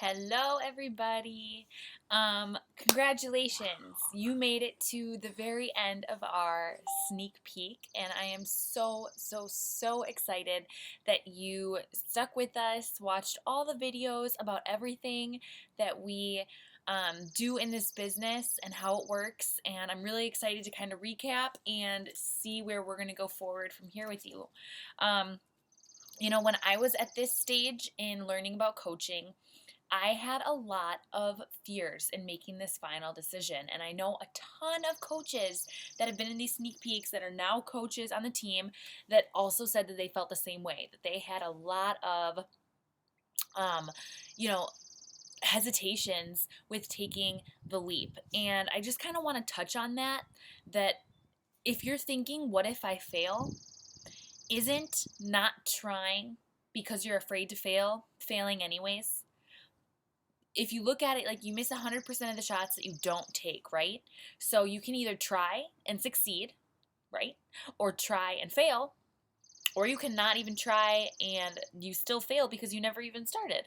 Hello, everybody. Congratulations. You made it to the very end of our sneak peek, and I am so excited that you stuck with us, watched all the videos about everything that we do in this business and how it works. And I'm really excited to kind of recap and see where we're going to go forward from here with you. Um, when I was at this stage in learning about coaching, I had a lot of fears in making this final decision. And I know a ton of coaches that have been in these sneak peeks that are now coaches on the team that also said that they felt the same way, that they had a lot of, um, you know, hesitations with taking the leap. And I just kind of want to touch on that if you're thinking, what if I fail? Isn't not trying because you're afraid to fail, failing anyways? If you look at it, like, you miss 100% of the shots that you don't take, right? So you can either try and succeed, right? Or try and fail, or you can not even try and you still fail because you never even started.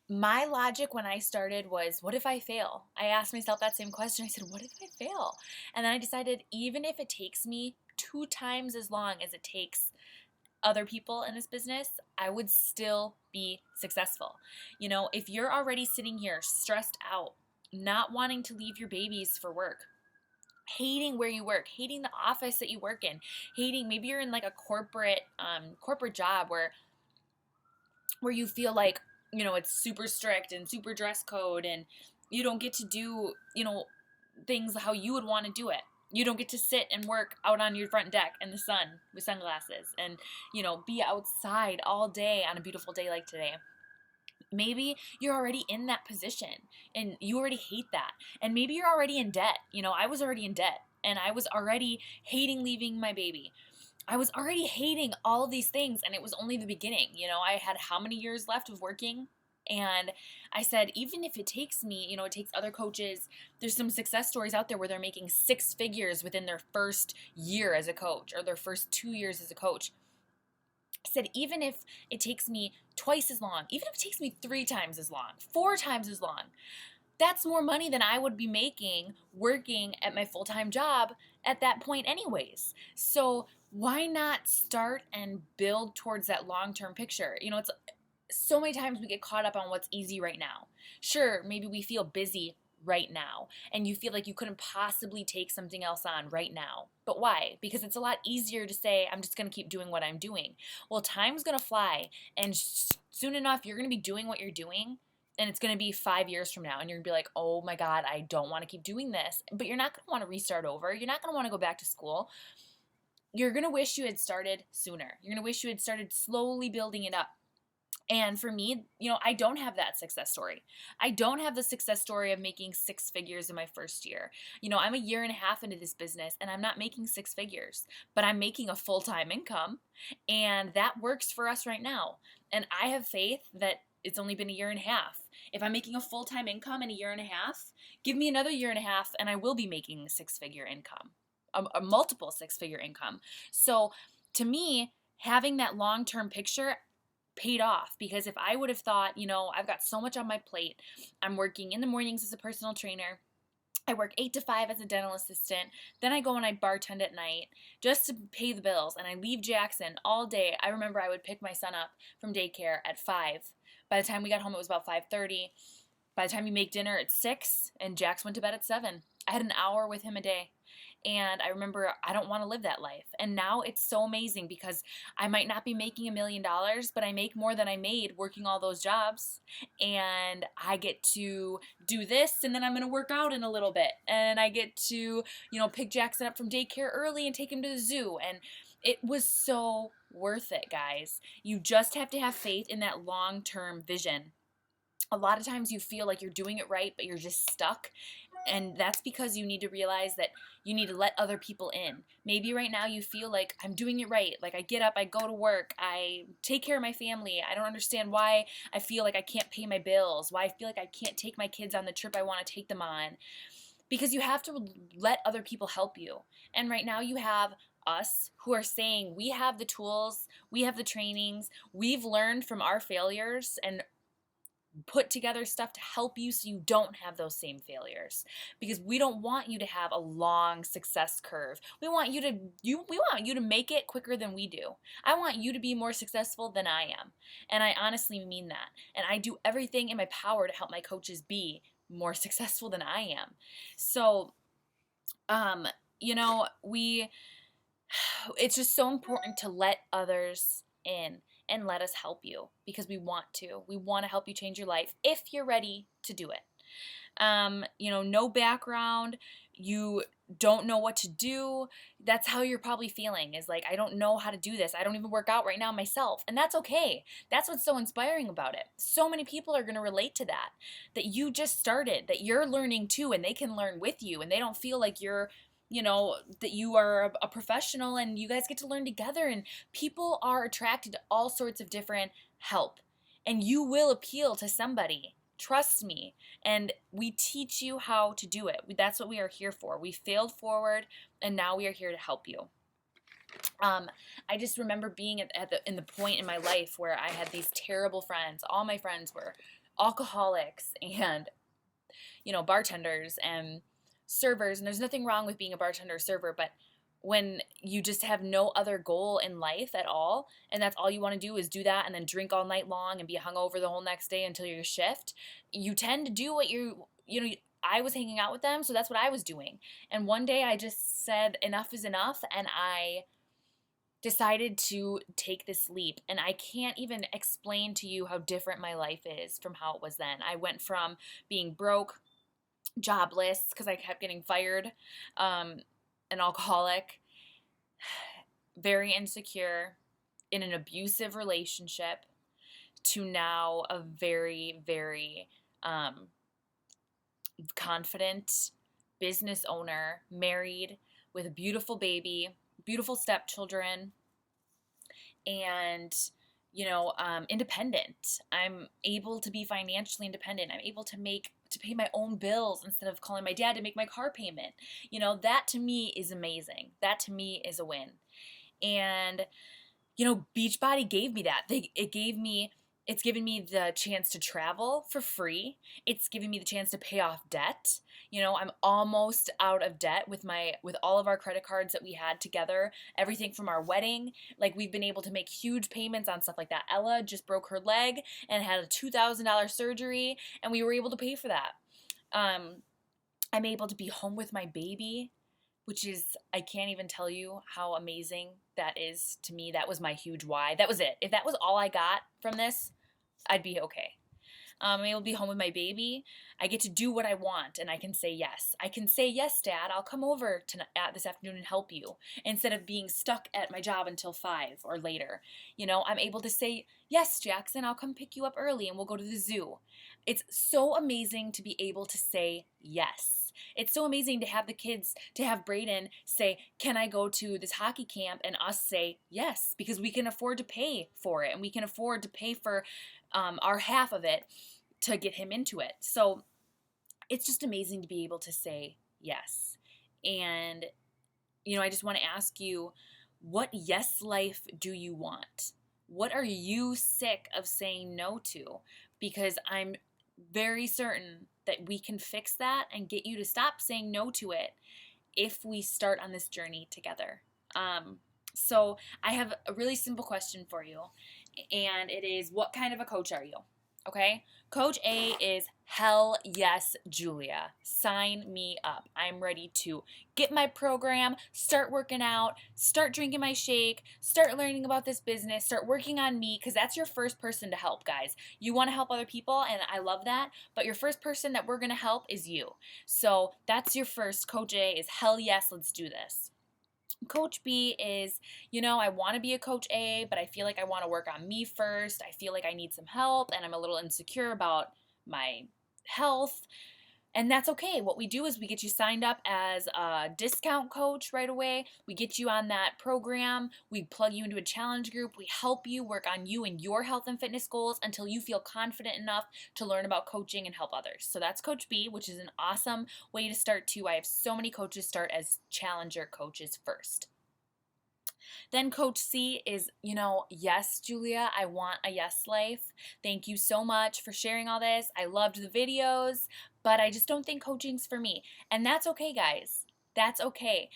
My logic when I started was, what if I fail? I asked myself that same question. I said, what if I fail? And then I decided, even if it takes me 2 times as long as it takes other people in this business, I would still be successful. If you're already sitting here stressed out, not wanting to leave your babies for work, hating where you work, hating the office that you work in, hating, maybe you're in like a corporate job where you feel like, it's super strict and super dress code, and you don't get to do, things how you would want to do it. You don't get to sit and work out on your front deck in the sun with sunglasses and, be outside all day on a beautiful day like today. Maybe you're already in that position and you already hate that. And maybe you're already in debt. I was already in debt and I was already hating leaving my baby. I was already hating all of these things, and it was only the beginning. I had how many years left of working? And I said, even if it takes me, it takes other coaches. There's some success stories out there where they're making 6 figures within their first year as a coach or their first 2 years as a coach. I said, even if it takes me twice as long, even if it takes me 3 times as long, 4 times as long, that's more money than I would be making working at my full-time job at that point anyways. So why not start and build towards that long-term picture? It's so many times we get caught up on what's easy right now. Sure, maybe we feel busy right now and you feel like you couldn't possibly take something else on right now. But why? Because it's a lot easier to say, I'm just going to keep doing what I'm doing. Well, time's going to fly, and soon enough you're going to be doing what you're doing, and it's going to be 5 years from now, and you're going to be like, oh my God, I don't want to keep doing this. But you're not going to want to restart over. You're not going to want to go back to school. You're going to wish you had started sooner. You're going to wish you had started slowly building it up. And for me, I don't have that success story. I don't have the success story of making 6 figures in my first year. I'm a year and a half into this business and I'm not making 6 figures, but I'm making a full-time income, and that works for us right now. And I have faith that it's only been a year and a half. If I'm making a full-time income in a year and a half, give me another year and a half and I will be making a 6-figure income, a multiple 6-figure income. So to me, having that long-term picture paid off, because if I would have thought, I've got so much on my plate, I'm working in the mornings as a personal trainer, I work 8 to 5 as a dental assistant, then I go and I bartend at night just to pay the bills, and I leave Jackson all day. I remember I would pick my son up from daycare at 5. By the time we got home, it was about 5:30. By the time you make dinner, it's 6, and Jax went to bed at 7. I had an hour with him a day. And I remember, I don't want to live that life. And now it's so amazing because I might not be making $1,000,000, but I make more than I made working all those jobs. And I get to do this, and then I'm going to work out in a little bit. And I get to, pick Jackson up from daycare early and take him to the zoo. And it was so worth it, guys. You just have to have faith in that long-term vision. A lot of times you feel like you're doing it right, but you're just stuck. And that's because you need to realize that you need to let other people in. Maybe right now you feel like, I'm doing it right. Like, I get up, I go to work, I take care of my family. I don't understand why I feel like I can't pay my bills, why I feel like I can't take my kids on the trip I want to take them on. Because you have to let other people help you. And right now you have us who are saying, we have the tools, we have the trainings, we've learned from our failures, and put together stuff to help you so you don't have those same failures, because we don't want you to have a long success curve. We want you to make it quicker than we do. I want you to be more successful than I am, and I honestly mean that. And I do everything in my power to help my coaches be more successful than I am. So you know, it's just so important to let others in and let us help you, because we want to. We want to help you change your life if you're ready to do it. You know, no background, you don't know what to do. That's how you're probably feeling, is like, I don't know how to do this. I don't even work out right now myself. And that's okay. That's what's so inspiring about it. So many people are going to relate to that, that you just started, that you're learning too, and they can learn with you, and they don't feel like you're, you know, that you are a professional, and you guys get to learn together. And people are attracted to all sorts of different help, and you will appeal to somebody. Trust me. And we teach you how to do it. That's what we are here for. We failed forward, and now we are here to help you. I just remember being in the point in my life where I had these terrible friends. All my friends were alcoholics and, you know, bartenders and servers. And there's nothing wrong with being a bartender or server, but when you just have no other goal in life at all, and that's all you want to do is do that and then drink all night long and be hungover the whole next day until your shift, you tend to do what you know, I was hanging out with them, so that's what I was doing. And one day I just said enough is enough, and I decided to take this leap. And I can't even explain to you how different my life is from how it was then. I went from being broke, jobless because I kept getting fired, an alcoholic, very insecure, in an abusive relationship, to now a very, very confident business owner, married with a beautiful baby, beautiful stepchildren, and, you know, independent. I'm able to be financially independent. I'm able to pay my own bills instead of calling my dad to make my car payment. You know, that to me is amazing. That to me is a win. And, you know, Beachbody gave me that. It's given me the chance to travel for free. It's given me the chance to pay off debt. You know, I'm almost out of debt with all of our credit cards that we had together, everything from our wedding. Like, we've been able to make huge payments on stuff like that. Ella just broke her leg and had a $2,000 surgery, and we were able to pay for that. I'm able to be home with my baby, which is, I can't even tell you how amazing that is to me. That was my huge why. That was it. If that was all I got from this, I'd be okay. I'm able to be home with my baby. I get to do what I want, and I can say yes. I can say, yes, Dad, I'll come over this afternoon and help you, instead of being stuck at my job until 5 or later. You know, I'm able to say, yes, Jackson, I'll come pick you up early and we'll go to the zoo. It's so amazing to be able to say yes. It's so amazing to have the kids, to have Brayden say, can I go to this hockey camp? And us say yes, because we can afford to pay for it, and we can afford to pay for our half of it to get him into it. So it's just amazing to be able to say yes. And, you know, I just want to ask you, what yes life do you want? What are you sick of saying no to? Because I'm very certain that we can fix that and get you to stop saying no to it if we start on this journey together. So I have a really simple question for you, and it is, what kind of a coach are you? Okay? Coach A is, hell yes, Julia. Sign me up. I'm ready to get my program, start working out, start drinking my shake, start learning about this business, start working on me, because that's your first person to help, guys. You want to help other people, and I love that, but your first person that we're going to help is you. So that's your first. Coach A is, hell yes, let's do this. Coach B is, you know, I want to be a Coach A, but I feel like I want to work on me first. I feel like I need some help, and I'm a little insecure about my health. And that's okay. What we do is we get you signed up as a discount coach right away. We get you on that program. We plug you into a challenge group. We help you work on you and your health and fitness goals until you feel confident enough to learn about coaching and help others. So that's Coach B, which is an awesome way to start too. I have so many coaches start as challenger coaches first. Then Coach C is, yes, Julia, I want a yes life. Thank you so much for sharing all this. I loved the videos, but I just don't think coaching's for me. And that's okay, guys. That's okay.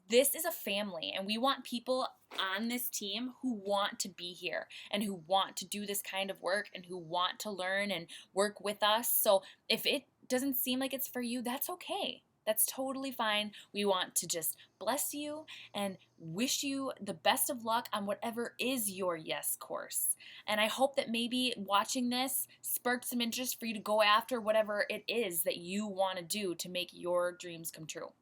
This is a family, and we want people on this team who want to be here and who want to do this kind of work and who want to learn and work with us. So if it doesn't seem like it's for you, that's okay. That's totally fine. We want to just bless you and wish you the best of luck on whatever is your yes course. And I hope that maybe watching this sparked some interest for you to go after whatever it is that you want to do to make your dreams come true.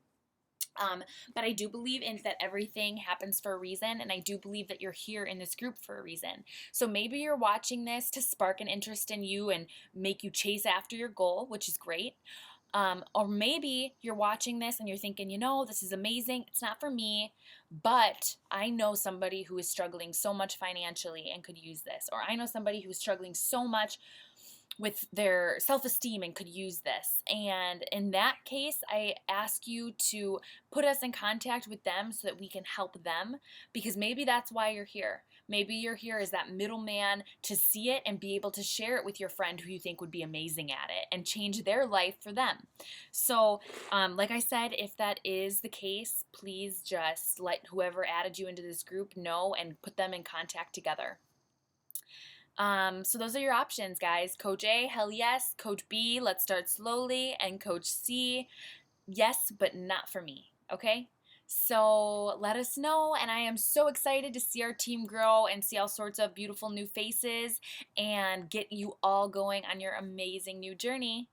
But I do believe in that everything happens for a reason, and I do believe that you're here in this group for a reason. So maybe you're watching this to spark an interest in you and make you chase after your goal, which is great. Or maybe you're watching this and you're thinking, this is amazing. It's not for me, but I know somebody who is struggling so much financially and could use this. Or I know somebody who's struggling so much with their self-esteem and could use this. And in that case, I ask you to put us in contact with them so that we can help them, because maybe that's why you're here. Maybe you're here as that middleman to see it and be able to share it with your friend who you think would be amazing at it and change their life for them. So, like I said, if that is the case, please just let whoever added you into this group know and put them in contact together. So those are your options, guys. Coach A, hell yes. Coach B, let's start slowly. And Coach C, yes, but not for me. Okay? So let us know, and I am so excited to see our team grow and see all sorts of beautiful new faces and get you all going on your amazing new journey.